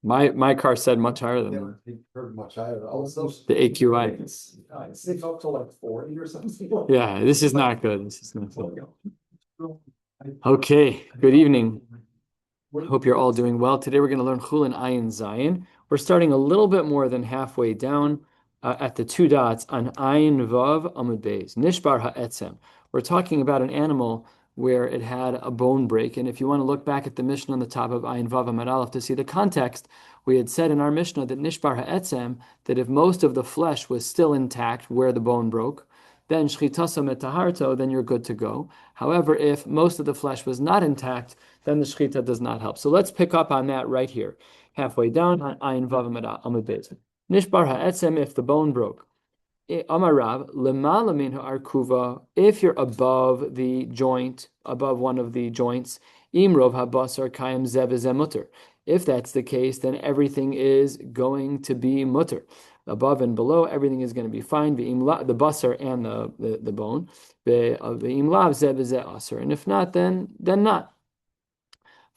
My car said much higher than that. Much higher also. The AQI. It's up to like 40 or something. Yeah, this is not good. This is not good. Okay, good evening. Hope you're all doing well. Today we're going to learn Chullin Ayin Zayin. We're starting a little bit more than halfway down at the two dots on Ayin Vav Amud Beis. Nishbar Ha'etzem. We're talking about an animal where it had a bone break. And if you want to look back at the Mishnah on the top of Ayin Vav Amud Aleph to see the context, we had said in our Mishnah that Nishbar Ha'etzem, that if most of the flesh was still intact where the bone broke, then shchitasa metaharto, then you're good to go. However, if most of the flesh was not intact, then the shchita does not help. So let's pick up on that right here, halfway down on Ayin Vav Amud Beis. Nishbar ha'etzem, if the bone broke. Amar Rav, lemala min ha'arkuva, if you're above the joint, above one of the joints, imrov habasar kayim zev mutter. If that's the case, then everything is going to be mutter. Above and below, everything is going to be fine. The basar and the bone. And if not, then not.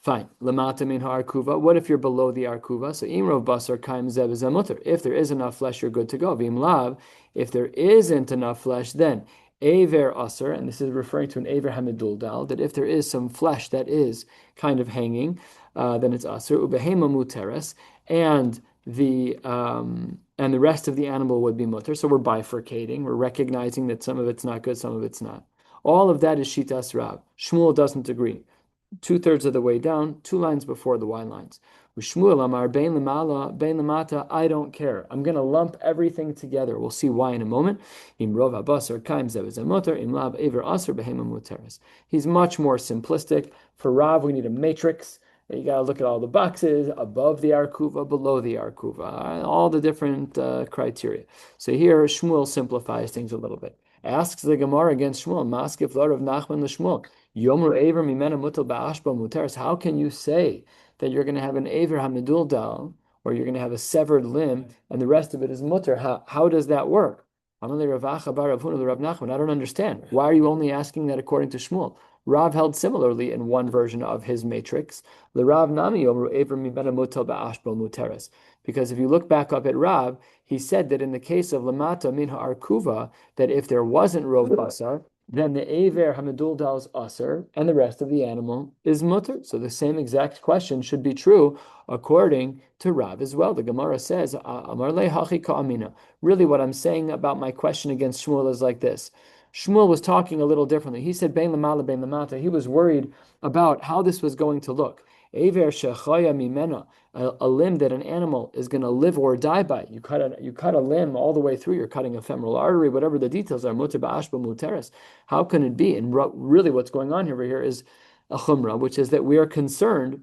Fine. Lamata min ha'arkuva. What if you're below the arkuva? So imrov basar kaim zev mutter. If there is enough flesh, you're good to go. V'imlav. If there isn't enough flesh, then aver aser, and this is referring to an aver hamiduldal, that if there is some flesh that is kind of hanging, then it's aser. Ubehema muteres, and the rest of the animal would be mutter. So we're bifurcating. We're recognizing that some of it's not good, some of it's not. All of that is shitas Rav. Shmuel doesn't agree. 2/3 of the way down, 2 lines before the Y lines. Shmuel Amar bein lemala, bein lemata, I don't care. I'm going to lump everything together. We'll see why in a moment. Imrov habasar kaim zev mutter, imlav aver aser behema muteres. He's much more simplistic. For Rav, we need a matrix. You got to look at all the boxes above the arkuva, below the arkuva, all the different criteria. So here Shmuel simplifies things a little bit. Asks the Gemara against Shmuel, Maskif Lord of Nachman l'Shmuel, Yomru Aver mimena mutal ba'ashba muteres. How can you say that you're going to have an Aver hamiduldal, or you're going to have a severed limb, and the rest of it is mutter? How does that work? I don't understand. Why are you only asking that according to Shmuel? Rav held similarly in one version of his matrix. Because if you look back up at Rav, he said that in the case of Lamata min ha'arkuva, that if there wasn't rov basar, then the Aver Hamiduldal is Aser, and the rest of the animal is Mutter. So the same exact question should be true according to Rav as well. The Gemara says, Amar le hachi ka'amina. Really what I'm saying about my question against Shmuel is like this. Shmuel was talking a little differently. He said, Bein lamala, bein lamata. He was worried about how this was going to look. Aver shechaya mimena, a limb that an animal is going to live or die by. You cut a limb all the way through. You're cutting a femoral artery, whatever the details are. Muter ba'ashba muteres. How can it be? And really, what's going on here is a chumrah, which is that we are concerned.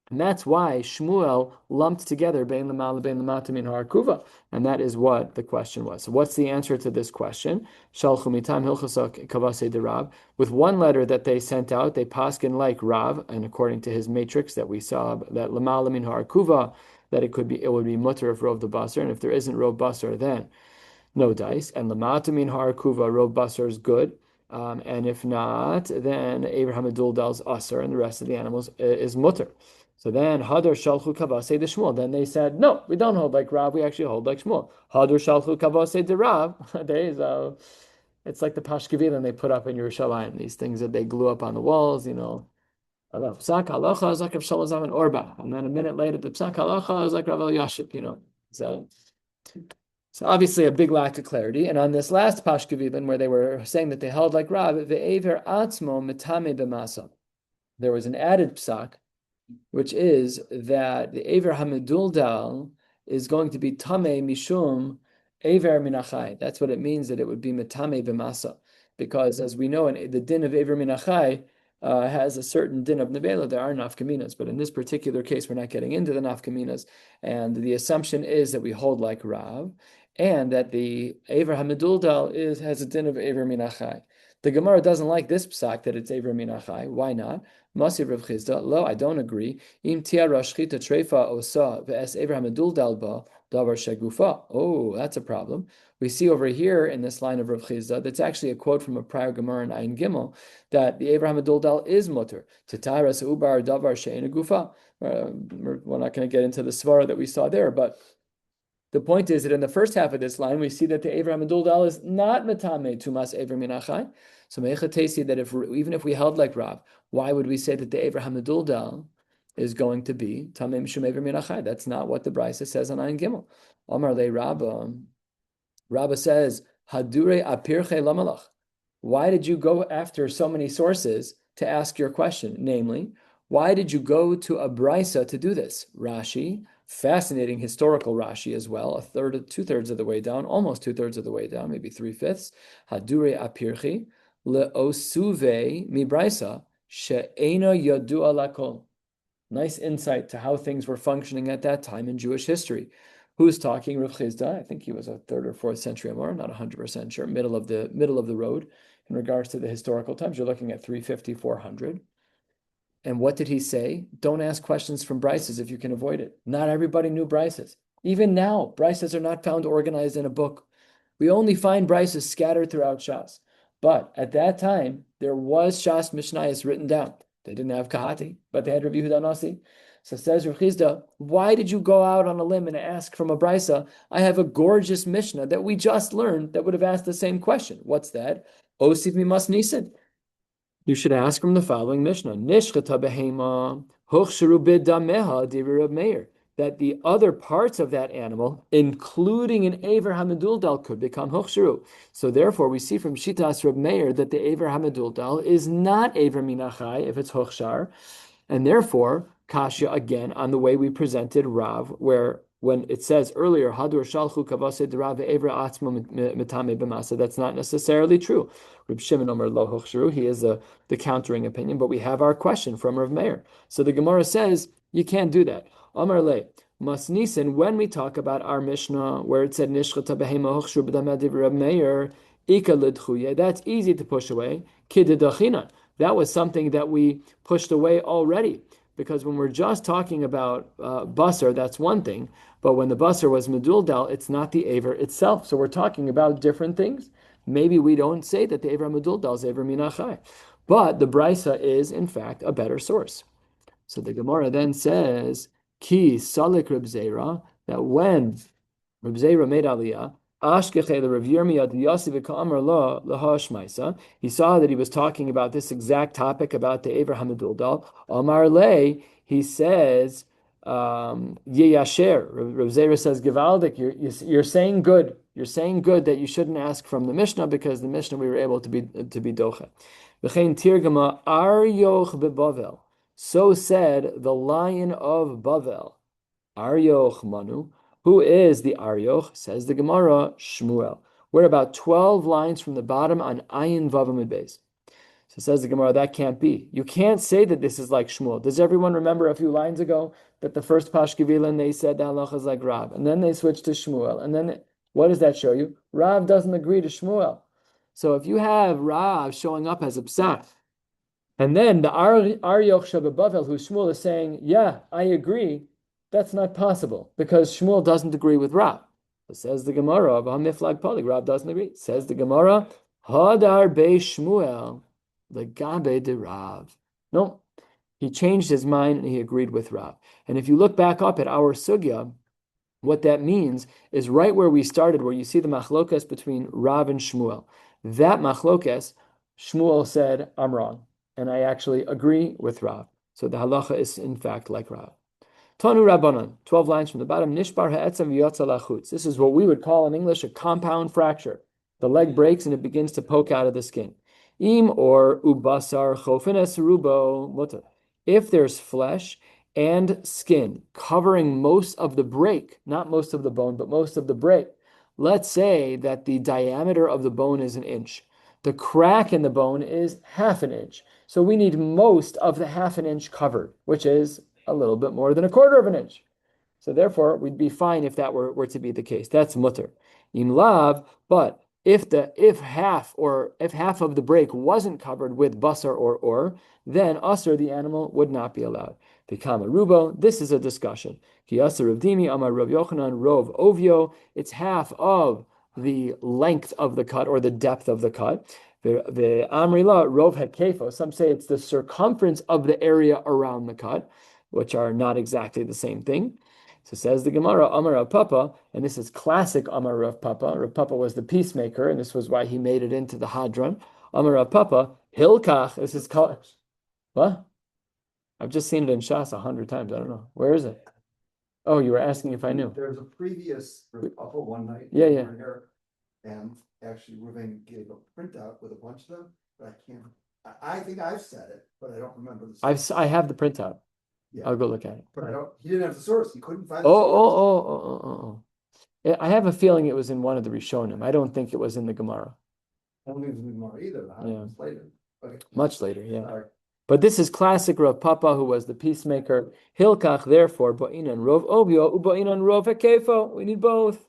And that's why Shmuel lumped together bein lamala bein lamata min ha'arkuva, and that is what the question was. So what's the answer to this question? Shalchu mitam hilchasa kavase de Rav. With one letter that they sent out, they paskin like Rav, and according to his matrix that we saw, that lamala min ha'arkuva, that it would be mutter of rov the basar, and if there isn't rov basar, then no dice. And lamata min ha'arkuva, rov basar is good. And if not, then Abraham Aduldal's aser, and the rest of the animals is mutter. So then, Hadar Shalchu Kavase de Shmuel. Then they said, no, we don't hold like Rav, we actually hold like Shmuel. Hadar Shalchu Kavase de Rav. It's like the Pashkevilim they put up in Yerushalayim, these things that they glue up on the walls, Psak halacha is like Rav Shalom and Orba. And then a minute later, the Psak halacha is like Rav Elyashib, So obviously a big lack of clarity. And on this last Pashkevilim, where they were saying that they held like Rav, ve'ever atzmo metame b'masa. There was an added psak, which is that the Aver Hamiduldal is going to be Tameh Mishum Aver Minachai. That's what it means, that it would be Metame B'masa. Because as we know, the din of Aver Minachai has a certain din of Nevela. There are nafkaminas, but in this particular case, we're not getting into the nafkaminas. And the assumption is that we hold like Rav, and that the Aver Hamiduldal has a din of Aver Minachai. The Gemara doesn't like this psak that it's Ever Minachai. Why not? Masiv Rav Chizda, lo, I don't agree. Im tia rashchita trefa osa ve'es Ever Hamedul dalba davar shegufa. Oh, that's a problem. We see over here in this line of Rav Chizda, that's actually a quote from a prior Gemara in Ayin Gimel, that the Ever Hamedul dal is mutter. Tataras ubar davar she'ena gufa. We're not going to get into the svara that we saw there, but the point is that in the first half of this line, we see that the Ever Hamedul dal is not metame tumas Ever Minachai. So Meichatesi that even if we held like Rav, why would we say that the Ever Hamedul dal is going to be tamei mishum Ever Minachai? That's not what the Brisa says on Ayin Gimel. Amar le Rabba. Rabba says Hadure apirche lamalach. Why did you go after so many sources to ask your question? Namely, why did you go to a Brisa to do this? Rashi, fascinating historical Rashi as well, two-thirds of the way down, almost two-thirds of the way down, maybe three-fifths. Hadure apirchi leosuve mi Brisa she'ena yadua lakol. Nice insight to how things were functioning at that time in Jewish history. Who's talking? Rav Chizda. I think he was a 3rd or 4th century Amor, not 100% sure. Middle of the road in regards to the historical times. You're looking at 350, 400. And what did he say? Don't ask questions from Brises if you can avoid it. Not everybody knew Brises. Even now, Brises are not found organized in a book. We only find Brises scattered throughout Shas. But at that time, there was Shas Mishnayos written down. They didn't have Kahati, but they had Rabbi Yehuda Nasi. So says Rav Chizda, why did you go out on a limb and ask from a Brisa? I have a gorgeous Mishnah that we just learned that would have asked the same question. What's that? Osiv mimas nisid. You should ask from the following Mishnah. Nishchata behema hochsharu b'dameha divrei Reb Meir. That the other parts of that animal, including an Ever Hamedul dal, could become hochsharu. So therefore, we see from Shitas Reb Meir that the Ever Hamedul dal is not Ever Minachai if it's hochshar, and therefore kasha again on the way we presented Rav, where when it says earlier Hadur Shalchu Kavase Rav Ever Atzma Mitame B'Masa, that's not necessarily true. Reb Shimon Omer Lo Hochsharu, he is the countering opinion, but we have our question from Rav Meir. So the Gemara says you can't do that. Amar Le Masnisen, when we talk about our Mishnah where it said Nishchata Behema Hochsharu B'Damad Reb Meir, Ika Lidchuye, that's easy to push away. Kididachina, that was something that we pushed away already. Because when we're just talking about basar, that's one thing. But when the basar was medul dal, it's not the aver itself. So we're talking about different things. Maybe we don't say that the aver medul dal is aver minachai. But the brisa is, in fact, a better source. So the Gemara then says, Ki salik Reb Zera, that when Reb Zera made aliyah, he saw that he was talking about this exact topic about the Ever Hamedul dal. Amar Le, he says, Yeyasher. Rav Zera says, Givaldik, you're saying good. You're saying good that you shouldn't ask from the Mishnah because the Mishnah we were able to be docha. V'chein tirgama Aryoch beBavel. So said the Lion of Bavel. Aryoch Manu. Who is the Aryoch? Says the Gemara, Shmuel. We're about 12 lines from the bottom on Ayin Vav Amud Beis. So says the Gemara, that can't be. You can't say that this is like Shmuel. Does everyone remember a few lines ago that the first Pashkevilan, they said the halacha is like Rav, and then they switched to Shmuel, and then what does that show you? Rav doesn't agree to Shmuel. So if you have Rav showing up as a psak, and then the Aryoch Shababavel, who Shmuel is saying, yeah, I agree, that's not possible because Shmuel doesn't agree with Rav. So says the Gemara, Miflag Polig, Rav doesn't agree. Says the Gemara, Hadar Be Shmuel, the Gabe de Rav. No, he changed his mind and he agreed with Rav. And if you look back up at our sugya, what that means is right where we started, where you see the machlokas between Rav and Shmuel. That machlokas, Shmuel said, I'm wrong. And I actually agree with Rav. So the halacha is in fact like Rav. Tanu Rabbanan, 12 lines from the bottom, Nishbar ha'etzem v'yotza lachutz. This is what we would call in English a compound fracture. The leg breaks and it begins to poke out of the skin. Im or ubasar chofines rubo mutter. If there's flesh and skin covering most of the break, not most of the bone, but most of the break, let's say that the diameter of the bone is 1 inch. The crack in the bone is 1/2 inch. So we need most of the 1/2 inch covered, which is a little bit more than 1/4 inch. So therefore, we'd be fine if that were to be the case. That's mutter. In lav, but if half of the break wasn't covered with basar or, then asr, the animal, would not be allowed. Become a rubo. This is a discussion. Ki asr Rav Dimi amar Rav Yochanan rov ovio. It's half of the length of the cut or the depth of the cut. The amrila rov hekefo. Some say it's the circumference of the area around the cut, which are not exactly the same thing. So says the Gemara, Amar Rav Papa, and this is classic Amar Rav Papa. Rav Papa was the peacemaker, and this was why he made it into the Hadron. Amar Rav Papa, Hilkach. This is called what? I've just seen it in Shas 100 times. I don't know. Where is it? Oh, you were asking if I knew. There's a previous Rav one night. Yeah. Here, and actually Ruben gave a printout with a bunch of them, but I can't. I think I've said it, but I don't remember the. I have the printout. Yeah. I'll go look at it. But he didn't have the source. He couldn't find the source. Oh. I have a feeling it was in one of the Rishonim. I don't think it was in the Gemara. I don't think it was in the Gemara either. Yeah. Later. Okay. Much later, yeah. Sorry. But this is classic Rav Papa, who was the peacemaker. Hilkach, therefore, ba'inan rov obio, uba'inan rov hekefo. We need both.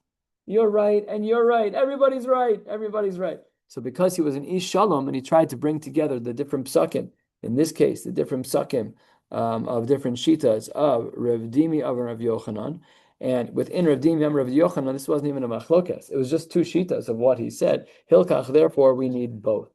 You're right, and you're right. Everybody's right. Everybody's right. So because he was an Ish Shalom, and he tried to bring together the different psukim, in this case, the different psukim of different shitas of Rav Dimi of Rav Yochanan, and within Rav Dimi and Rav Yochanan, this wasn't even a machlokes. It was just two shitas of what he said. Hilkach, therefore, we need both.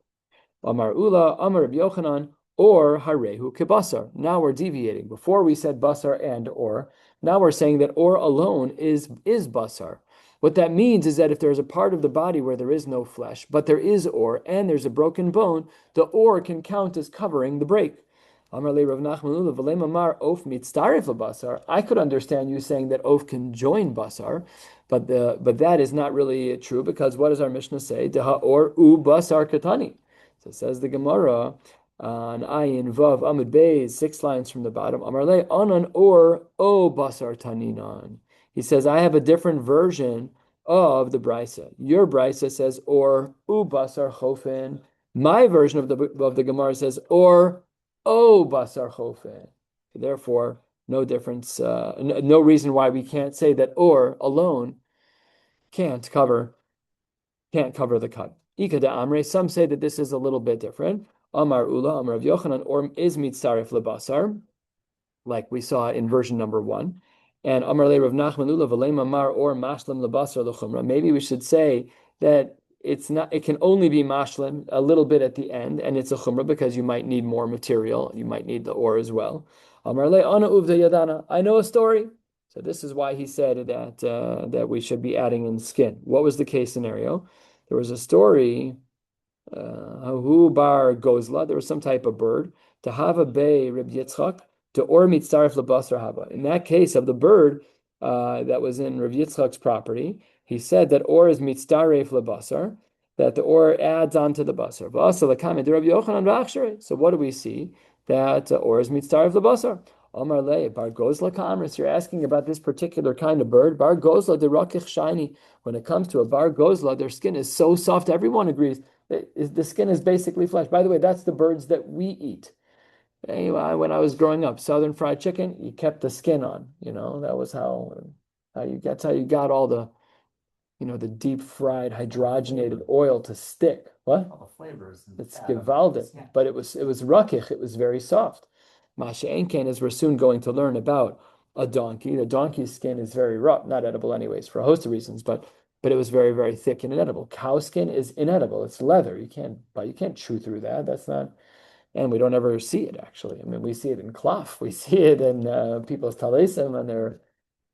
Amar Ula, Amar Rav Yochanan, or Harehu Kibasar. Now we're deviating. Before we said basar and or. Now we're saying that or alone is basar. What that means is that if there's a part of the body where there is no flesh, but there is or, and there's a broken bone, the or can count as covering the break. I could understand you saying that of can join basar, but that is not really true, because what does our Mishnah say? Deha or u basar katani. So says the Gemara on Ayin Vav Amud Beis, 6 lines from the bottom. Amarle anan or o basar taninan. He says, I have a different version of the brisa. Your brisa says or u basar chofen. My version of the Gemara says or o basar chofen. Therefore, no difference, no reason why we can't say that or alone can't cover the cut. Ika de Amre, some say that this is a little bit different. Amar Ula, Amar Rav Yochanan, or is mitzaref lebasar, like we saw in version number 1. And Amar le Rav Nachman Ula v'leim Amar or mashlim lebasar lechumra. Maybe we should say that it can only be mashlim a little bit at the end, and it's a chumra because you might need more material. You might need the or as well. Amar le ana uvda yadana. I know a story. So this is why he said that we should be adding in skin. What was the case scenario? There was a story, Hu bar gozla, there was some type of bird, to have a bay Reb Yitzchak, to or mitzaref lebasar haba. In that case of the bird that was in Reb Yitzchak's property, he said that or is mitzaref lebasar, that the or adds on to the basar. So what do we see? That or is mitzaref lebasar. Amar le bar gozla kamris. You're asking about this particular kind of bird. Bar gozla de rakich shiny. When it comes to a bar gozla, their skin is so soft. Everyone agrees the skin is basically flesh. By the way, that's the birds that we eat. Anyway, when I was growing up, southern fried chicken, you kept the skin on. That was that's how you got all the the deep fried hydrogenated oil to stick. What? All the flavors. It's gewaldig, but it was rakich. It was very soft. Masha Enken, as we're soon going to learn about a donkey. The donkey's skin is very rough, not edible anyways, for a host of reasons, but it was very, very thick and inedible. Cow skin is inedible. It's leather. You can't chew through that. That's not, and we don't ever see it actually. I mean, we see it in cloth. We see it in people's talesim, and they're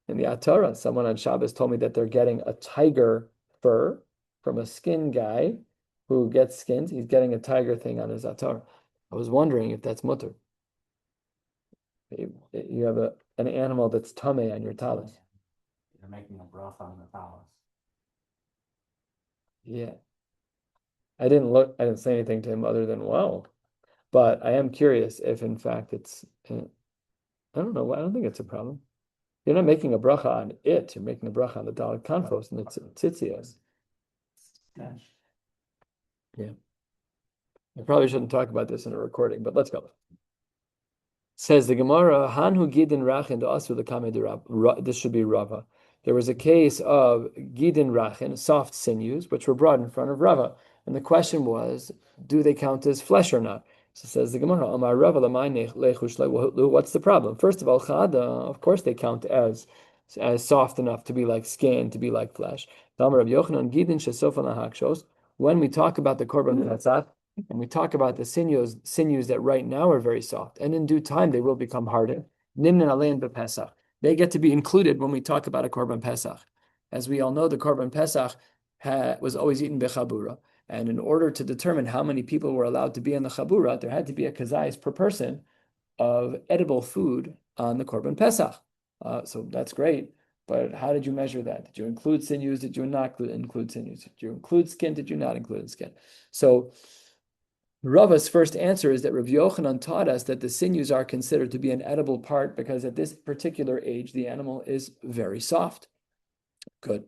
in the Atorah. Someone on Shabbos told me that they're getting a tiger fur from a skin guy who gets skins. He's getting a tiger thing on his Atorah. I was wondering if that's mutter. You have an animal that's tameh on your talis. You're making a broth on the talis. Yeah. I didn't say anything to him other than wow. But I am curious if in fact it's, I don't know, I don't think it's a problem. You're not making a bracha on it, you're making a bracha on the dalit kanfos and the tzitzias. Yeah. I probably shouldn't talk about this in a recording, but let's go. Says the Gemara, Hanhu Gidin Rachin Asu the Kame de Rab. This should be Rava. there was a case of gidin rachin, soft sinews, which were brought in front of Rava. And the question was, do they count as flesh or not? So says the Gemara, Amar Rava, what's the problem? First of all, chada, of course they count as soft enough to be like skin, to be like flesh. When we talk about the korban pesach, and we talk about the sinews that right now are very soft, and in due time they will become hardened. Nimnan alein bepesach. They get to be included when we talk about a korban pesach. As we all know, the korban pesach was always eaten bechabura, and in order to determine how many people were allowed to be in the chabura, there had to be a kazayis per person of edible food on the korban pesach. So that's great. But how did you measure that? Did you include sinews? Did you not include sinews? Did you include skin? Did you not include skin? So Rava's first answer is that Rav Yochanan taught us that the sinews are considered to be an edible part because at this particular age, the animal is very soft. Good.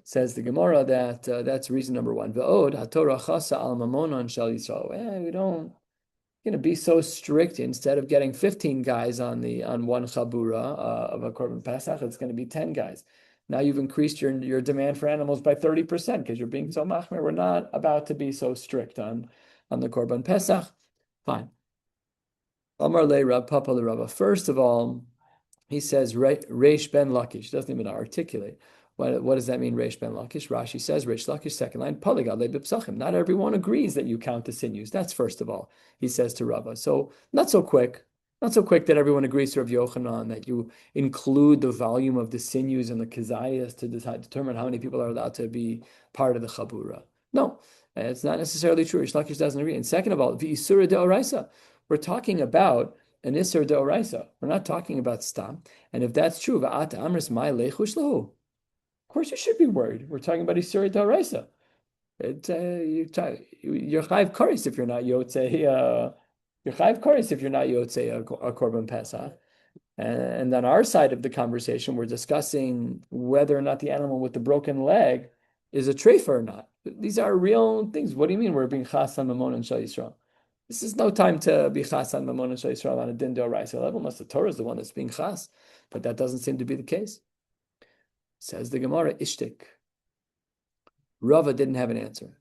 Says the Gemara that that's reason number one. Ve'od haTorah chasa al mamonon shel Yisrael. We don't going to be so strict. Instead of getting 15 guys on one chabura of a korban pesach, it's going to be 10 guys. Now you've increased your demand for animals by 30% because you're being so machmir. We're not about to be so strict on the korban pesach. Fine. Amar le Rab Papa le Rava. First of all, he says Reish ben Lakish. Doesn't even articulate. What does that mean, Reish ben Lakish? Rashi says, Reish Lakish, second line, Poligad le b'psachim. Not everyone agrees that you count the sinews. That's first of all, he says to Rava. So not so quick that everyone agrees to Rav Yochanan that you include the volume of the sinews and the kazayas to determine how many people are allowed to be part of the chabura. No, it's not necessarily true. Reish Lakish doesn't agree. And second of all, v'isura de'oraisa. We're talking about an isur de'oraisa. We're not talking about stam. And if that's true, va'at amris mai lechush lahu. Of course, you should be worried. We're talking about Isuri D'Oraisa. You're chayv koris if you're not yotzei. You're chayv koris if you're not yotzei a korban pesach. And on our side of the conversation, we're discussing whether or not the animal with the broken leg is a treifa or not. These are real things. What do you mean we're being chas on mamon and shal Yisrael? This is no time to be chas on mamon and shal Yisrael on a din D'Oraisa level, unless the Torah is the one that's being chas. But that doesn't seem to be the case. Says the Gemara, Ishtik. Rava didn't have an answer.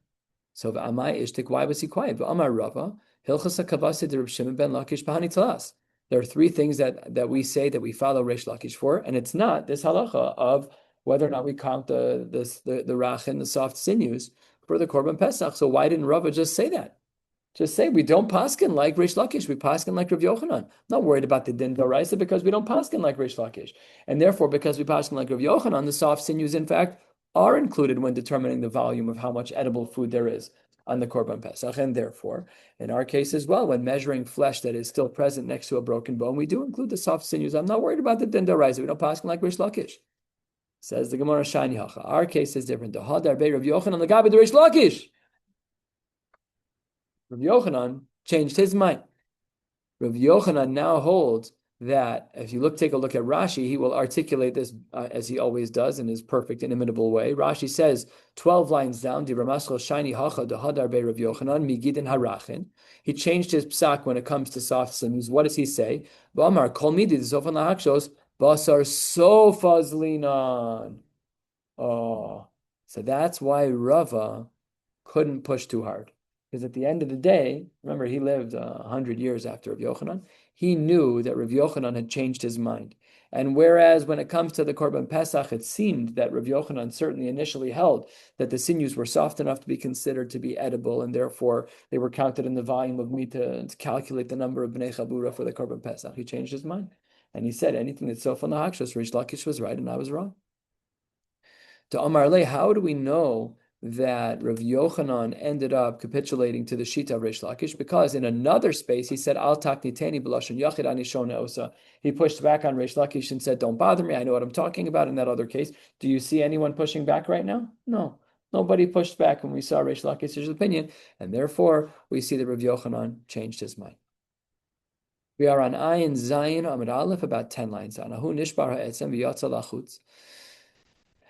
So Amai Ishtik, why was he quiet? Amar Rava, Hilchasa Kavasi de Reb Shimon ben Lakish Bahani Talas. There are three things that we say that we follow Reish Lakish for, and it's not this halacha of whether or not we count the rachin, the soft sinews, for the Korban Pesach. So why didn't Rava just say that? Just say we don't paskin like Reish Lakish, we paskin like Rav Yochanan. I'm not worried about the din d'oraisa because we don't paskin like Reish Lakish, and therefore because we paskin like Rav Yochanan, the soft sinews in fact are included when determining the volume of how much edible food there is on the Korban Pesach, and therefore in our case as well, when measuring flesh that is still present next to a broken bone, we do include the soft sinews. I'm not worried about the din d'oraisa. We don't paskin like Reish Lakish. Says the Gemara Shani Hacha. Our case is different. The Hadar Bei Rav Yochanan Lagabi the Reish Lakish. Rav Yochanan changed his mind. Rav Yochanan now holds that if you take a look at Rashi, he will articulate this as he always does in his perfect and imitable way. Rashi says 12 lines down, Di Ramaschal Shani Hacha Dehadar Be Rav Yochanan Migidin Harachin. He changed his psak when it comes to soft sinews. What does he say? Ba'amar Kol Midi Zofan Lahakshos Basar Sofa Zlinan. Oh, so that's why Rava couldn't push too hard. Because at the end of the day, remember, he lived 100 years after Rav Yochanan. He knew that Rav Yochanan had changed his mind. And whereas when it comes to the Korban Pesach, it seemed that Rav Yochanan certainly initially held that the sinews were soft enough to be considered to be edible, and therefore they were counted in the volume of meat to calculate the number of Bnei Chabura for the Korban Pesach. He changed his mind. And he said, anything that's Sofa Nahakshos, Reish Lakish was right and I was wrong. To Amar Le, how do we know that Rav Yochanan ended up capitulating to the Shita of Reish Lakish? Because in another space, he said, Al takniteni b'lashon yachid ani shona osa. He pushed back on Reish Lakish and said, don't bother me, I know what I'm talking about in that other case. Do you see anyone pushing back right now? No. Nobody pushed back when we saw Reish Lakish's opinion, and therefore we see that Rav Yochanan changed his mind. We are on Ayin Zayin Amid Aleph, about 10 lines on. Ahu nishbar ha'etzem v'yatza lachutz.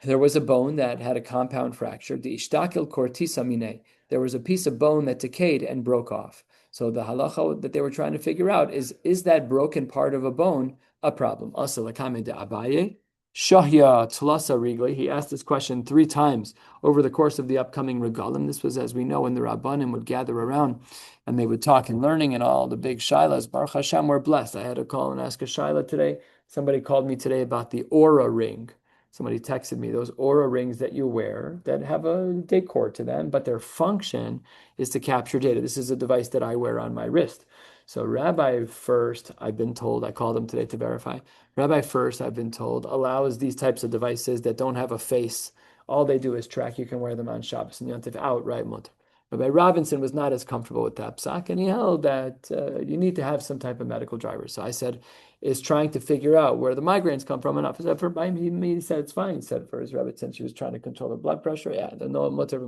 There was a bone that had a compound fracture. The ishtakil kortisa mine. There was a piece of bone that decayed and broke off. So the halacha that they were trying to figure out is that broken part of a bone a problem? Also, lakame de Abaye, Shahya Tlasa Rigli. He asked this question 3 times over the course of the upcoming regalim. This was, as we know, when the Rabbanim would gather around and they would talk and learning and all the big shilas. Baruch Hashem, we're blessed. I had to call and ask a shilah today. Somebody called me today about the aura ring. Somebody texted me those aura rings that you wear that have a decor to them, but their function is to capture data. This is a device that I wear on my wrist. So Rabbi First, I've been told, I called him today to verify. Rabbi First, I've been told, allows these types of devices that don't have a face. All they do is track. You can wear them on Shabbos and Yontif outright mutter. Rabbi Robinson was not as comfortable with that psak, and he held that you need to have some type of medical driver. So I said, is trying to figure out where the migraines come from enough. He said it's fine. He said for his Rebbe, since she was trying to control her blood pressure, yeah, no mutter.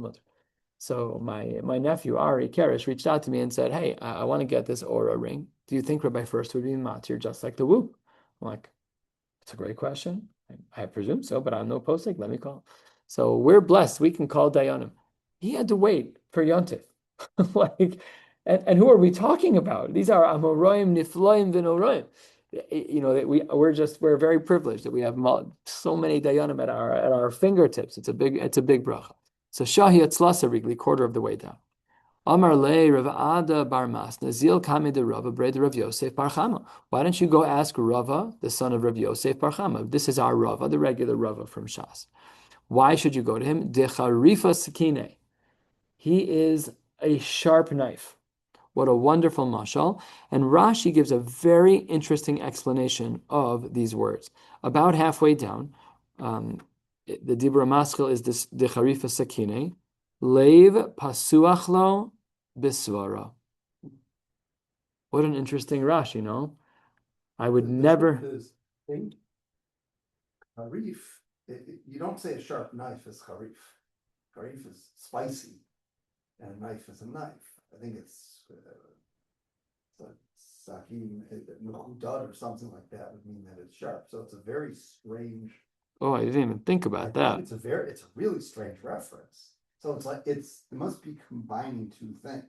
So my nephew Ari Karesh reached out to me and said, "Hey, I want to get this aura ring. Do you think Rabbi First would be matir just like the woo?" I'm like, "It's a great question. I presume so, but I'm no posek. Let me call." So we're blessed. We can call Dayanim. He had to wait for Yontif. Like, and who are we talking about? These are Amoroim, Nifloim, Vinoroim. You know that we're very privileged that we have so many Dayanim at our fingertips. It's a big bracha. So Shahi Atzlasa Rigli, quarter of the way down. Amar le Rav Ada Bar Masna Zil Kame de Rava Bred Rav Yosef Bar Chama. Why don't you go ask Rava, the son of Rav Yosef Bar Chama? This is our Rava, the regular Rava from Shas. Why should you go to him? De Charifa Sakine. He is a sharp knife. What a wonderful mashal. And Rashi gives a very interesting explanation of these words. About halfway down, the Dibra Maskil is this de Charifa Sakine. Leiv pasuachlo bisvara. What an interesting Rashi, no? I would never. Harif, you don't say a sharp knife is harif. Harif is spicy, and a knife is a knife. I think it's sakim mechudad or something like that would mean that it's sharp. So it's a very strange. Oh, I didn't even think about that. It's a really strange reference. So it's like it must be combining two things.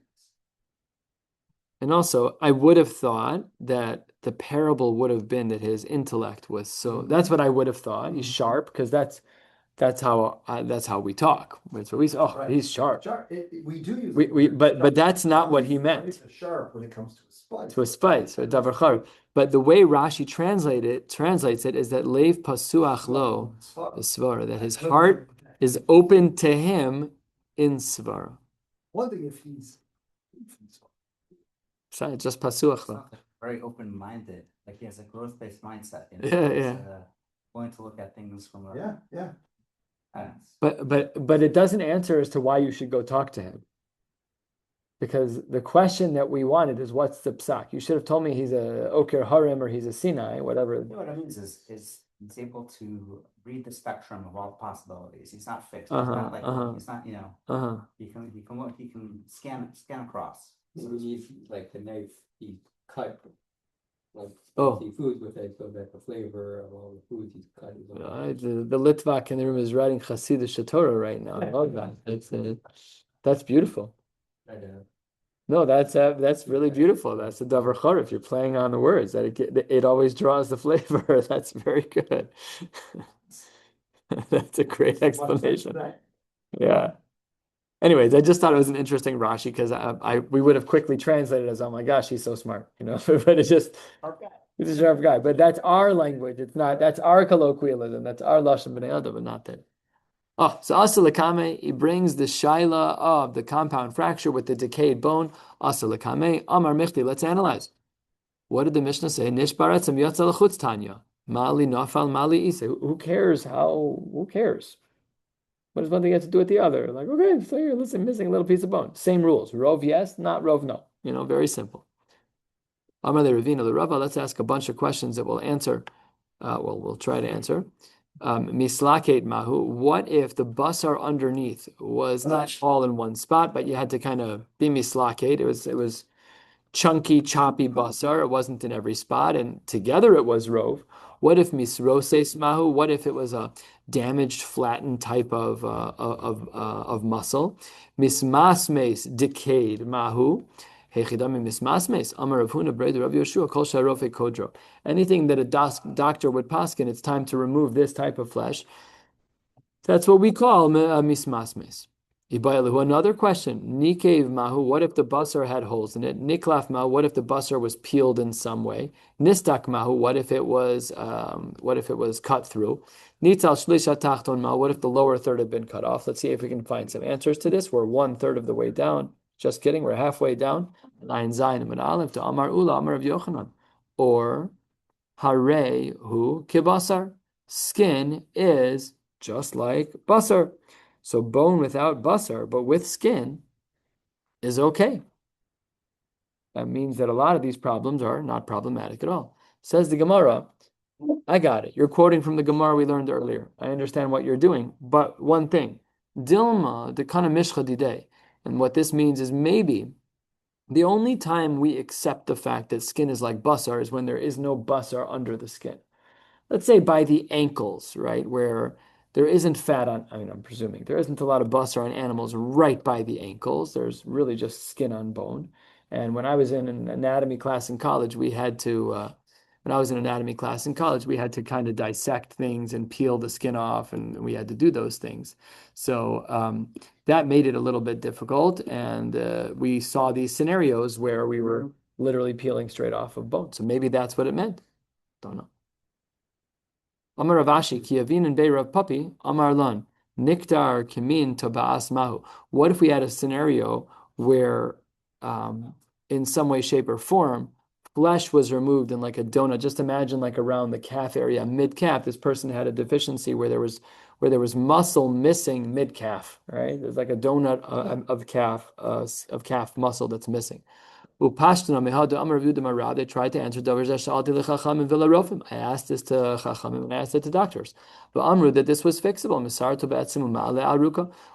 And also, I would have thought that the parable would have been that his intellect was so. That's what I would have thought. He's sharp because that's how we talk. That's what we say. Oh, right. He's sharp. We do use but that's not what he meant. Sharp when it comes to a spice. To a spice, or davar charb. But the way Rashi translates it is that leiv pasuach lo svara, that his heart is open to him in svara. One thing if he's just pasuach lo. Very open-minded, like he has a growth-based mindset. Yeah. Going to look at things from a But it doesn't answer as to why you should go talk to him. Because the question that we wanted is, what's the psak? You should have told me he's a Oker Harim or he's a Sinai, whatever. You know what it means is he's able to read the spectrum of all possibilities. He's not fixed. He's not he can scan across. So we need like the knife he cut like food with it so that the flavor of all the foods he's cut is the Litvak in the room is writing Chasidish Torah right now. I love that. That's beautiful. No, that's really beautiful. That's the davar chor. If you're playing on the words, that it always draws the flavor. That's very good. That's a great explanation. Yeah. Anyways, I just thought it was an interesting Rashi because we would have quickly translated as, "Oh my gosh, he's so smart," But it's just he's a sharp guy. But that's our language. It's not. That's our colloquialism. That's our lashon b'nei adam, but not that. Oh, so Asa Lakame, he brings the shaila of the compound fracture with the decayed bone. Asa Lakame, Amar Michti, let's analyze. What did the Mishnah say? Nishbaratzam yatza l'chutz tanya. Mali nafal, mali ise. Who cares who cares? What does one thing have to do with the other? Like, okay, so you're missing a little piece of bone. Same rules. Rov yes, not rov no. Very simple. Amar le Ravina le Rava, let's ask a bunch of questions that we'll answer. We'll try to answer. Mislaket mahu. What if the basar underneath was not all in one spot, but you had to kind of be mislaket? It was chunky, choppy basar. It wasn't in every spot, and together it was rov. What if misroses mahu? What if it was a damaged, flattened type of muscle? Mismasmes decayed mahu. Anything that a doctor would paskin, it's time to remove this type of flesh. That's what we call mismasmes. Another question. Nikev mahu, what if the basar had holes in it? Niklaf mahu, what if the basar was peeled in some way? Nistak mahu, what if it was cut through? Nitzal shlisha tachton mahu, what if the lower third had been cut off? Let's see if we can find some answers to this. We're 1/3 of the way down. Just kidding, we're halfway down. Line zayin and aleph to Amar Ula, Amar of Yochanan. Or Hare hu kibasar. Skin is just like basar. So bone without basar, but with skin, is okay. That means that a lot of these problems are not problematic at all. Says the Gemara, I got it. You're quoting from the Gemara we learned earlier. I understand what you're doing, but one thing, Dilma de kana mishcha didei. And what this means is maybe the only time we accept the fact that skin is like basar is when there is no basar under the skin. Let's say by the ankles, right, where there isn't fat on, I'm presuming, there isn't a lot of basar on animals right by the ankles. There's really just skin on bone. And when I was in an anatomy class in college, we had to kind of dissect things and peel the skin off, and we had to do those things. So that made it a little bit difficult, and we saw these scenarios where we were literally peeling straight off of bone. So maybe that's what it meant. Don't know. Amar Ravashi, ki yavin and Rav Papi, Amar Lan, Niktar Kimin Tabas Mahu. What if we had a scenario where, in some way, shape, or form, flesh was removed in like a donut? Just imagine like around the calf area, mid calf. This person had a deficiency where there was muscle missing mid calf. Right? There's like a donut of calf muscle that's missing. They tried to answer I asked this to Chachamim and I asked it to doctors. But Amru, that this was fixable.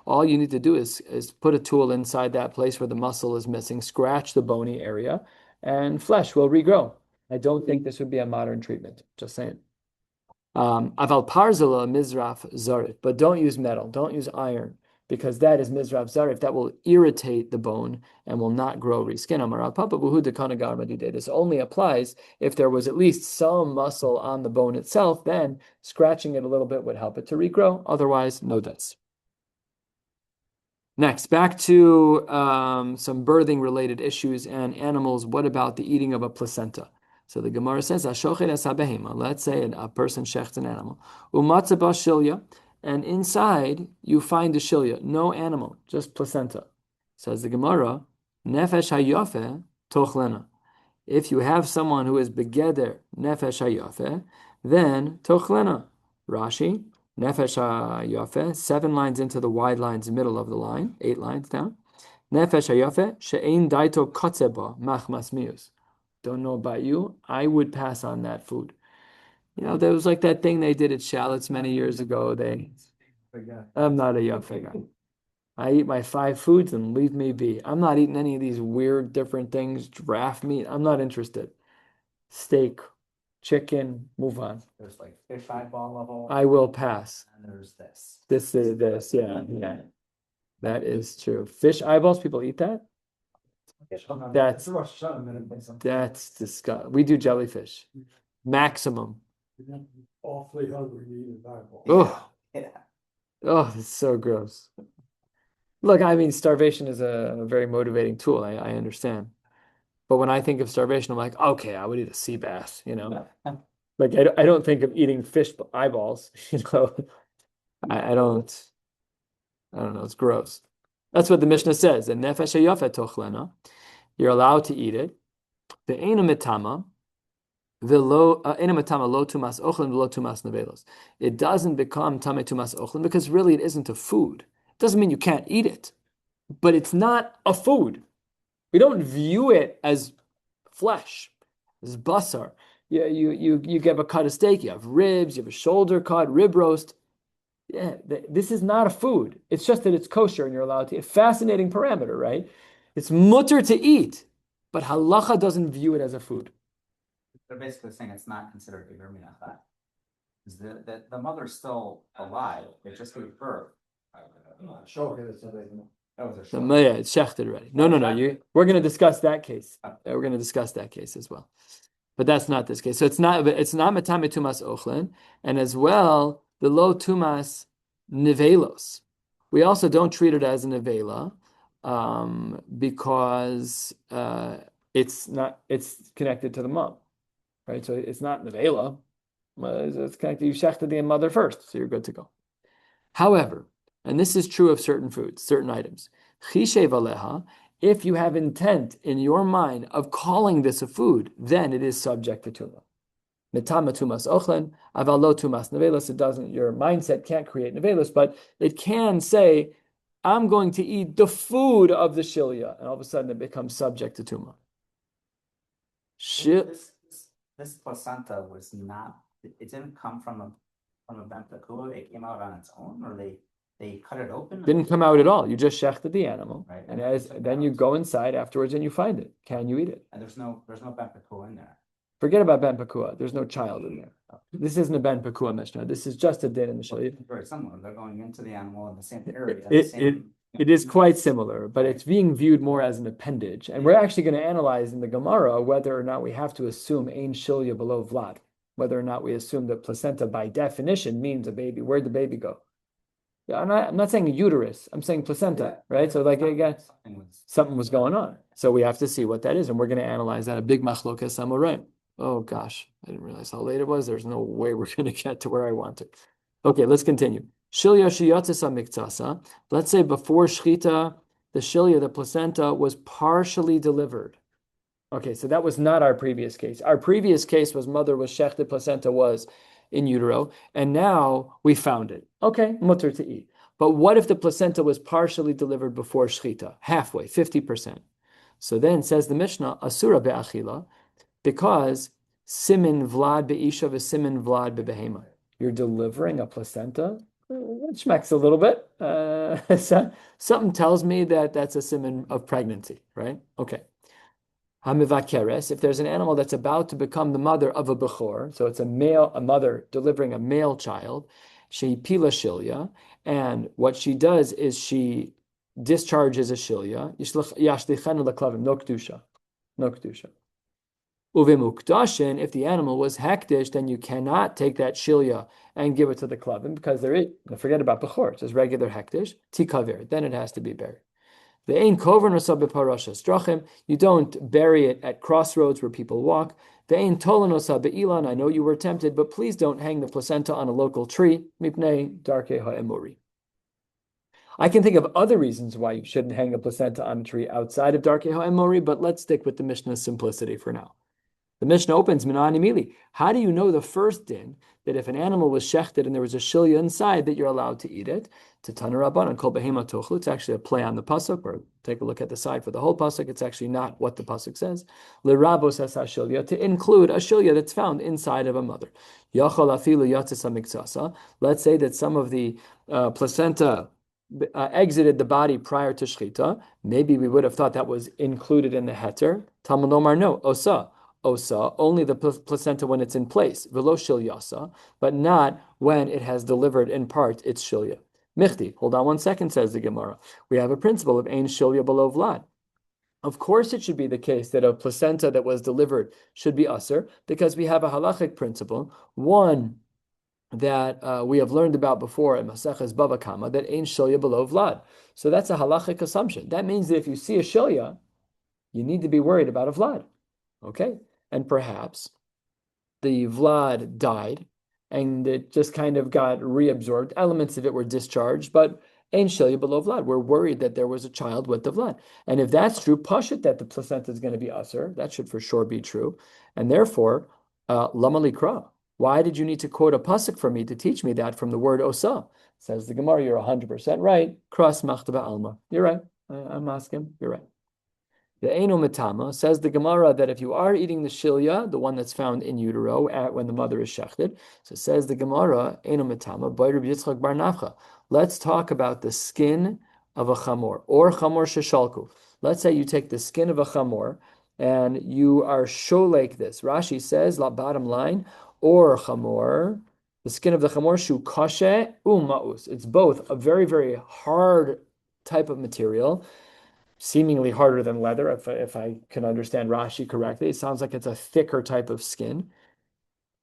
All you need to do is put a tool inside that place where the muscle is missing, scratch the bony area, and flesh will regrow. I don't think this would be a modern treatment. Just saying. Aval parzala mizraf zarif, but don't use metal, don't use iron, because that is mizraf zarif, that will irritate the bone and will not grow reskin. This only applies if there was at least some muscle on the bone itself, then scratching it a little bit would help it to regrow, otherwise no dice. Next, back to some birthing related issues and animals. What about the eating of a placenta? So the Gemara says, let's say a person shechts an animal, shilya, and inside you find the shilya, no animal, just placenta. Says the Gemara, nefesh hayofe tochlena. If you have someone who is begeder nefesh hayofe, then tochlena. Rashi, nefesh hayofe, 7 lines into the wide lines, middle of the line, 8 lines down. Nefesh hayofe she'ein daito kotzeba machmas mius. Don't know about you, I would pass on that food. There was like that thing they did at Shalitz many years ago. I'm not a yafe guy. I eat my 5 foods and leave me be. I'm not eating any of these weird different things, giraffe meat. I'm not interested. Steak, chicken, move on. There's like fish eyeball level. I will pass. And there's this. This, yeah. That is true. Fish eyeballs, people eat that? That's disgusting. We do jellyfish. Maximum. Awfully hungry to eat an eyeball. Oh, Yeah. oh, it's so gross. Look, I mean, starvation is a very motivating tool. I understand. But when I think of starvation, I'm like, okay, I would eat a sea bass, Like, I don't think of eating fish eyeballs, I don't know, it's gross. That's what the Mishnah says. And nefesh hayafet tochlena, you're allowed to eat it. The enamitama, lo tumas ochlin v'lo tumas nevelos. It doesn't become tame tumas ochlin because really it isn't a food. It doesn't mean you can't eat it, but it's not a food. We don't view it as flesh, as basar. You get a cut of steak, you have ribs, you have a shoulder cut, rib roast. Yeah, this is not a food. It's just that it's kosher and you're allowed to eat. Fascinating parameter, right? It's mutter to eat, but halacha doesn't view it as a food. They're basically saying it's not considered iver minachah. The mother's still alive. It just gave birth. That was a So, short. yeah, it's shechted already. No. We're going to discuss that case. We're going to discuss that case as well. But that's not this case. So it's not matame tumas ochlin, and as well the lo tumas nivelos. We also don't treat it as a nivela because it's connected to the mom, right? So it's not nivela. It's connected. You shechted the mother first, so you're good to go. However, and this is true of certain foods, certain items, chishev aleha. If you have intent in your mind of calling this a food, then it is subject to tuma. Metama tumas ochlen, aval lo tumas nevelos. It doesn't. Your mindset can't create nevelos, but it can say, "I'm going to eat the food of the shilya," and all of a sudden it becomes subject to tuma. This placenta was not. It didn't come from a ben pekua. It came out on its own, or they cut it open. Didn't come out at all. You just shechted the animal, right? And then you go inside afterwards and you find it. Can you eat it? And there's no ben pekua in there. Forget about ben pekua. There's no child in there. This isn't a ben pekua mishnah. This is just a din in the shaliach. Very similar. They're going into the animal in the same area. It is quite similar, but it's being viewed more as an appendage. And we're actually going to analyze in the Gemara whether or not we have to assume ein shilya below vlad, whether or not we assume that placenta by definition means a baby. Where'd the baby go? Yeah, I'm not saying a uterus. I'm saying placenta, right? So like again, something was going on. So we have to see what that is, and we're going to analyze that. A big machlokas amoraim. Oh gosh, I didn't realize how late it was. There's no way we're going to get to where I want it. Okay, let's continue. Shilya shiyatzasa miktsasa. Let's say before shchita, the shilya, the placenta, was partially delivered. Okay, so that was not our previous case. Our previous case was mother was shechted, placenta was in utero, and now we found it. Okay, mutter to eat. But what if the placenta was partially delivered before shchita, halfway, 50%? So then says the Mishnah, asura be'achila, because simin vlad be'isha v'simin vlad be'behema. You're delivering a placenta? It smacks a little bit. Something tells me that that's a simin of pregnancy, right? Okay. Hamivakeres, if there's an animal that's about to become the mother of a bechor, so it's a mother delivering a male child, she pila shilya, and what she does is she discharges a shilya, yashlichenu leklavim, no kedusha, no kedusha. Uvimukdashin, if the animal was hektish, then you cannot take that shilya and give it to the klavim because forget about bechor, it's just regular hektish, tikaver, then it has to be buried. The ain kover nosab beparashas drachim. You don't bury it at crossroads where people walk. The ain tolan nosab be'ilan. I know you were tempted, but please don't hang the placenta on a local tree. Mipnei darkei ha'emori. I can think of other reasons why you shouldn't hang the placenta on a tree outside of darkei ha'emori, but let's stick with the Mishnah's simplicity for now. The Mishnah opens minani mili. How do you know the first din that if an animal was shechted and there was a shilya inside that you're allowed to eat it? To Tana Rabbanan kol behema tochlu. It's actually a play on the pasuk. Or take a look at the side for the whole pasuk. It's actually not what the pasuk says. L'rabos has shilya, to include a shilya that's found inside of a mother. Yachal afilu yatzis hamiktsasa. Let's say that some of the placenta exited the body prior to shchita. Maybe we would have thought that was included in the heter. Talmud Omar no osa. Osa, only the placenta when it's in place, velo shilyasa, but not when it has delivered in part its shilya. Michti, hold on 1 second, says the Gemara. We have a principle of ein shilya below vlad. Of course it should be the case that a placenta that was delivered should be usher, because we have a halachic principle, one that we have learned about before in Maseches Bava Kama, that ein shilya below vlad. So that's a halachic assumption. That means that if you see a shilya, you need to be worried about a vlad. Okay? And perhaps the vlad died and it just kind of got reabsorbed. Elements of it were discharged, but ein shilya below vlad. We're worried that there was a child with the vlad. And if that's true, pashut that the placenta is going to be usher. That should for sure be true. And therefore, lama likra. Why did you need to quote a pasuk for me to teach me that from the word osa? Says the Gemara, you're 100% right. Kras machtaba alma. You're right. I'm asking. You're right. The Eino Mitama says the Gemara that if you are eating the shilya, the one that's found in utero when the mother is shechted, so says the Gemara, Eino Mitama, by Rabbi Yitzchak bar Nafcha. Let's talk about the skin of a chamor, or chamor sheshalku. Let's say you take the skin of a chamor and you are sholek this. Rashi says, bottom line, or chamor, the skin of the chamor, shu kashe ma'us. It's both a very, very hard type of material, seemingly harder than leather, if I can understand Rashi correctly. It sounds like it's a thicker type of skin.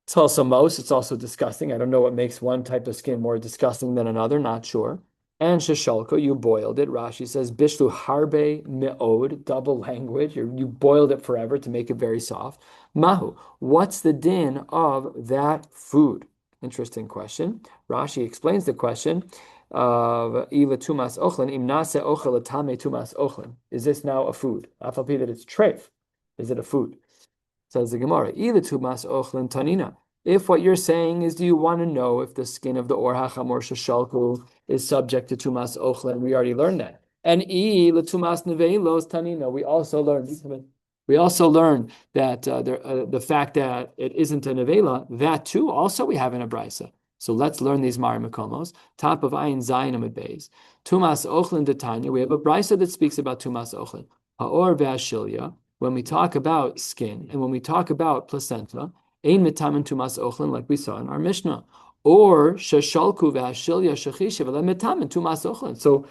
It's also most, it's also disgusting. I don't know what makes one type of skin more disgusting than another, not sure. And sheshalko, you boiled it. Rashi says, bishlu harbe me'od, double language. You boiled it forever to make it very soft. Mahu, what's the din of that food? Interesting question. Rashi explains the question of ila tumas ochlin, im nase ochel atame tumas ochlin. Is this now a food? Afal that it's treif. Is it a food? Says the Gemara, tumas ochlin tanina. If what you're saying is, do you want to know if the skin of the or hachamor sheshalku is subject to tumas ochlin? We already learned that. And tumas nevelos tanina. We also learned that the fact that it isn't a nevela, that too also we have in a brisa. So let's learn these Mari Makomos. Top of Ayin Zayin Amid Beis. Tumas ochlin detanya. We have a brisa that speaks about tumas ochlin. Haor ve'ashilya. When we talk about skin and when we talk about placenta, ein mitamin tumas ochlin, like we saw in our Mishnah, or sheshalku ve'ashilya shechisha mitamin tumas ochlin. So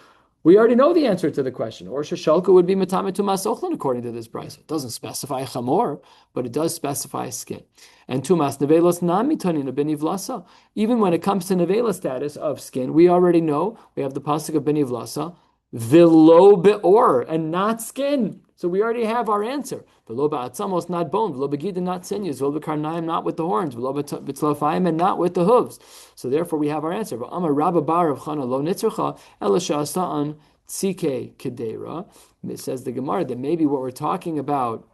we already know the answer to the question. Or sheshalku would be mitamin tumas ochlin according to this brisa. It doesn't specify chamor, but it does specify skin. And tumas nevelos nami tanina benivlasa. Even when it comes to nevela status of skin, we already know we have the pasuk of benivlasa, velo beor, and not skin. So we already have our answer. V'lo ba'atzamos, not bone. V'lo begida, not sinews. V'lo b'karnayim, not with the horns. V'lo b'tzlafayim, and not with the hooves. So therefore we have our answer. V'amar Rabba bar of Chana lo nitzercha ela she'asa'an tzike kedera. It says the Gemara that maybe what we're talking about,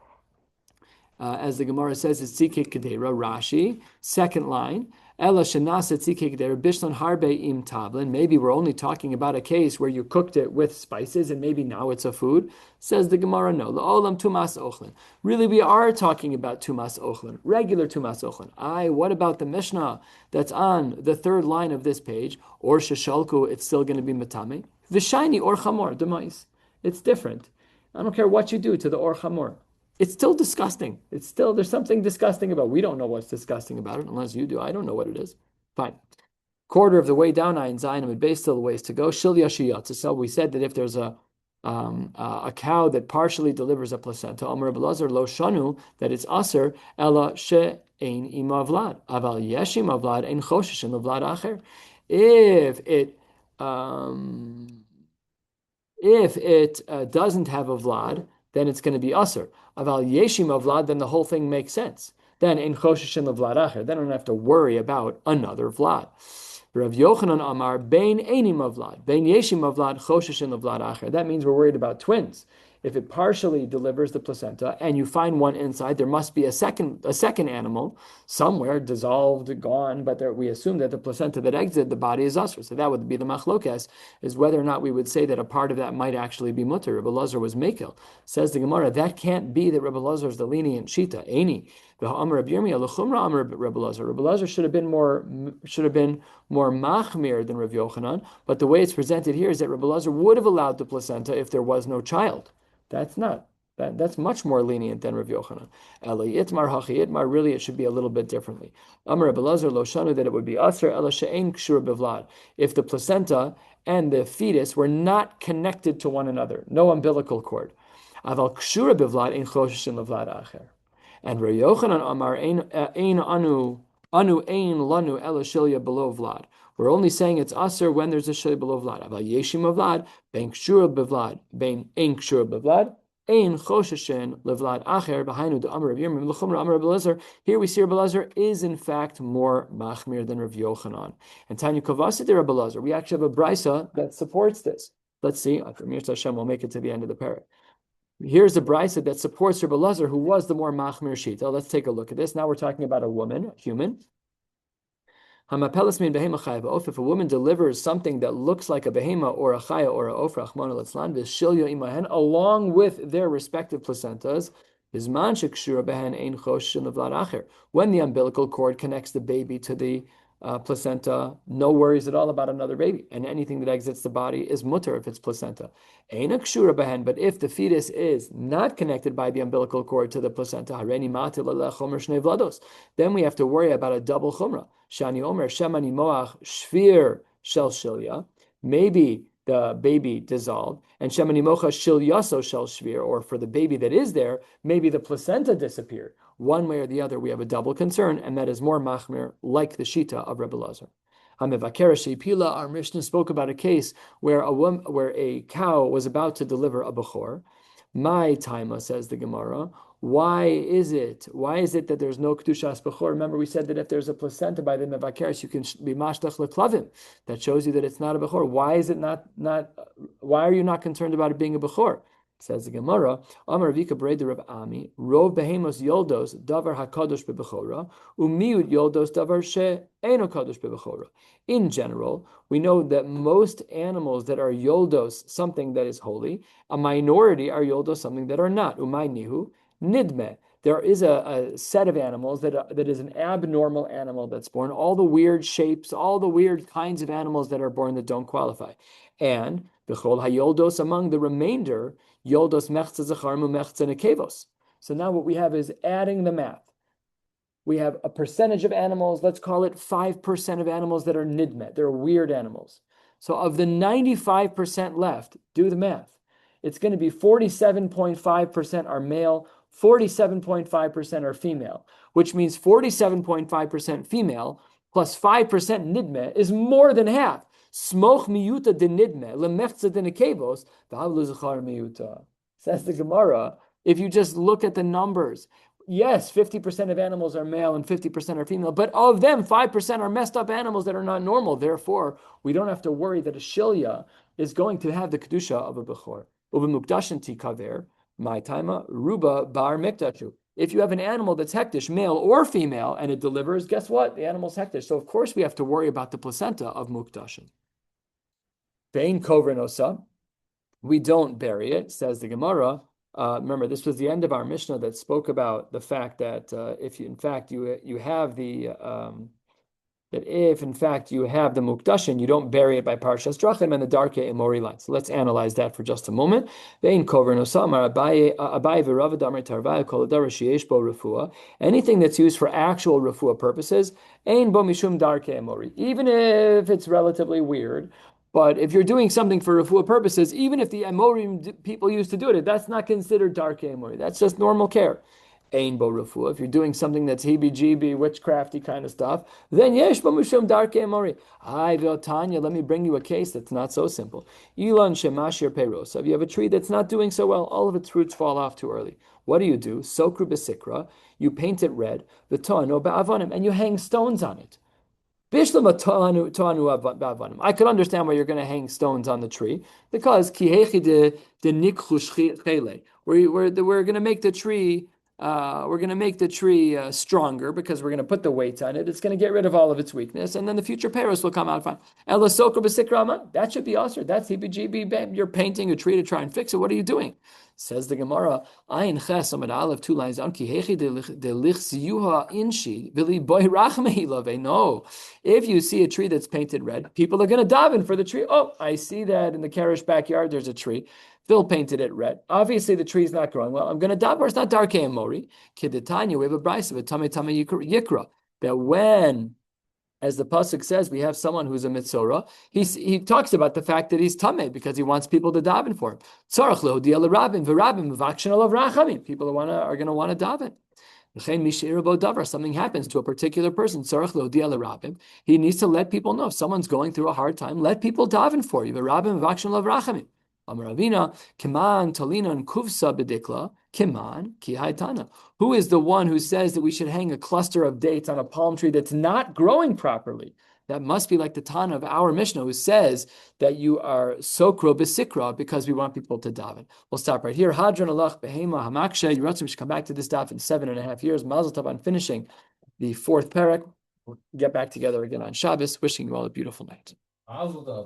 as the Gemara says, is tzike kedera. Rashi, second line. Ela shenasa tzike kedera bishlan harbe im tablin. Maybe we're only talking about a case where you cooked it with spices and maybe now it's a food. Says the Gemara, no. La'olam tumas ochlin. Really, we are talking about tumas ochlin, regular tumas ochlin. What about the Mishnah that's on the third line of this page? Or sheshalku, it's still going to be matame. V'shayni or chamor, demais. It's different. I don't care what you do to the or chamor. It's still disgusting. There's something disgusting about it. We don't know what's disgusting about it, unless you do. I don't know what it is. Fine. Quarter of the way down, Ayin Zayin Amid Beis, still a ways to go. Shilya shiyatz. So we said that if there's a cow that partially delivers a placenta, Omer Belazar lo shanu, that it's aser, ela she'ein ima vlad. Aval yeshim avlad ein choshesh in vlad acher. If it doesn't have a vlad, then it's going to be aser. Aval yeshim avlad, then the whole thing makes sense. Then in choshesh in vlad acher, then I don't have to worry about another vlad. Rav Yochanan Amar, Bein Einim Avlad, Bein Yeshim Avlad, Choshesh in Avlad Acher. That means we're worried about twins. If it partially delivers the placenta and you find one inside, there must be a second animal somewhere, dissolved, gone, but we assume that the placenta that exited the body is usher. So that would be the machlokes, is whether or not we would say that a part of that might actually be mutter. Rabbi Lazar was mekel. Says the Gemara, that can't be that Rabbi Lazar is the lenient shita. Eini. Rabbi Lazar should have been more machmir than Rav Yochanan, but the way it's presented here is that Rabbi Lazar would have allowed the placenta if there was no child. That's much more lenient than Rav Yochanan. Eli itmar hachi itmar, really it should be a little bit differently. Amar Rabbi Lazar lo shanu, that it would be aser ela she'ein kshur bevlad, if the placenta and the fetus were not connected to one another, no umbilical cord. Aval kshur bevlad ein choshesh in levlad acher. And Rabbi Yochanan Amar ein anu ein lanu ela shilya below vlad. We're only saying it's aser when there's a shilya below vlad. Aval yeshim avlad ben kshura bevlad ben ein kshura bevlad ein chosheshen levlad acher behind the Amar of Yirmim l'chumra Amar Rabbi Lazar. Here we see Rabbi Lazar is in fact more machmir than Rabbi Yochanan. And Tanya Kavasi de Rabbi Lazar. We actually have a brisa that supports this. Let's see. Mir Hashem will make it to the end of the parak. Here's a brisa that supports Rabbi Lazar, who was the more machmir shita. Let's take a look at this. Now we're talking about a woman, a human. If a woman delivers something that looks like a behema or a chaya or a ofra, along with their respective placentas, when the umbilical cord connects the baby to the placenta, no worries at all about another baby, and anything that exits the body is mutter if it's placenta. But if the fetus is not connected by the umbilical cord to the placenta, then we have to worry about a double chumrah. Shani omer shemani moach shvir shel shilya. Maybe the baby dissolved, and shemani mocha shil yaso shel shvir, or for the baby that is there, maybe the placenta disappeared. One way or the other, we have a double concern, and that is more machmir, like the shita of Rebbe Lazar. Our Mishnah spoke about a case where a cow was about to deliver a bechor. My taima, says the Gemara. Why is it that there's no kedushas bechor? Remember, we said that if there's a placenta by the mevakeres, you can be mashtach leklavim. That shows you that it's not a bechor. Why is it not? Why are you not concerned about it being a bechor? Says the Gemara, Amar Vika Breda Rav Ami, Rov Behemos Yoldos Davar Hakadosh Bebechora, Umiud Yoldos Davar She Eno Kadosh Bebechora. In general, we know that most animals that are Yoldos, something that is holy, a minority are Yoldos, something that are not. Umay Nihu Nidme. There is a set of animals that is an abnormal animal that's born. All the weird shapes, all the weird kinds of animals that are born that don't qualify. And Bechol Hayoldos, among the remainder, Yoldos mechza zacharmu mechza nekevos. So now what we have is adding the math. We have a percentage of animals, let's call it 5% of animals that are nidmet. They're weird animals. So of the 95% left, do the math. It's going to be 47.5% are male, 47.5% are female, which means 47.5% female plus 5% nidmet is more than half. Smoch miyuta de nidme lemefza de nekevos v'havlu zachar miyuta. Says the Gemara. If you just look at the numbers, yes, 50% of animals are male and 50% are female, but of them, 5% are messed up animals that are not normal. Therefore, we don't have to worry that a shilya is going to have the kedusha of a bechor. Uvemukdashin tikaver my taima ruba bar mikdachu. If you have an animal that's hektish, male or female, and it delivers, guess what? The animal's hektish. So of course we have to worry about the placenta of mukdashin. Vein kovrenosa, we don't bury it, says the Gemara. Remember, this was the end of our Mishnah that spoke about the fact that if you have the mukdashin, you don't bury it by parshas drachim and the darke emori line. So let's analyze that for just a moment. Anything that's used for actual refuah purposes, even if it's relatively weird. But if you're doing something for refuah purposes, even if the Amorim people used to do it, that's not considered darke emori. That's just normal care. Ein bo refuah. If you're doing something that's heebie-jeebie, witchcrafty kind of stuff, then yesh bo mishum darke emori. Hi, Tanya, let me bring you a case that's not so simple. Ilan shemashir peros. If you have a tree that's not doing so well, all of its roots fall off too early. What do? Sokru besikra. You paint it red. V'toano ba'avanim, and you hang stones on it. I could understand why you're going to hang stones on the tree, because we're going to make the tree. We're going to make the tree stronger because we're going to put the weights on it. It's going to get rid of all of its weakness, and then the future peros will come out fine. That should be awesome. That's heebie-jeebie. You're painting a tree to try and fix it. What are you doing? Says the Gemara, Ayin Ches Amad Aleph, 2 lines down. No, if you see a tree that's painted red, people are going to daven for the tree. Oh, I see that in the Karesh backyard. There's a tree. Phil painted it red. Obviously, the tree's not growing well. I'm going to daven. It's not darkei emori. Kidetanya, we have a brayso of tame yikra. That when, as the pasuk says, we have someone who's a mitzora, he talks about the fact that he's tameh because he wants people to daven for him. Tzarach lehodia l'rabim v'rabim v'vakshin alav rachamim. People are going to want to daven. Something happens to a particular person. He needs to let people know. If someone's going through a hard time, let people daven for you. Amaravina, Kiman, Talina, and Kuvsa Bedikla, Kiman, Kihaitana. Who is the one who says that we should hang a cluster of dates on a palm tree that's not growing properly? That must be like the Tana of our Mishnah, who says that you are sokro besikra because we want people to daven. We'll stop right here. Hadron alach behema hamaksha. We should come back to this daf in 7.5 years. Mazel tov on finishing the 4th parak. We'll get back together again on Shabbos. Wishing you all a beautiful night. Mazel tov.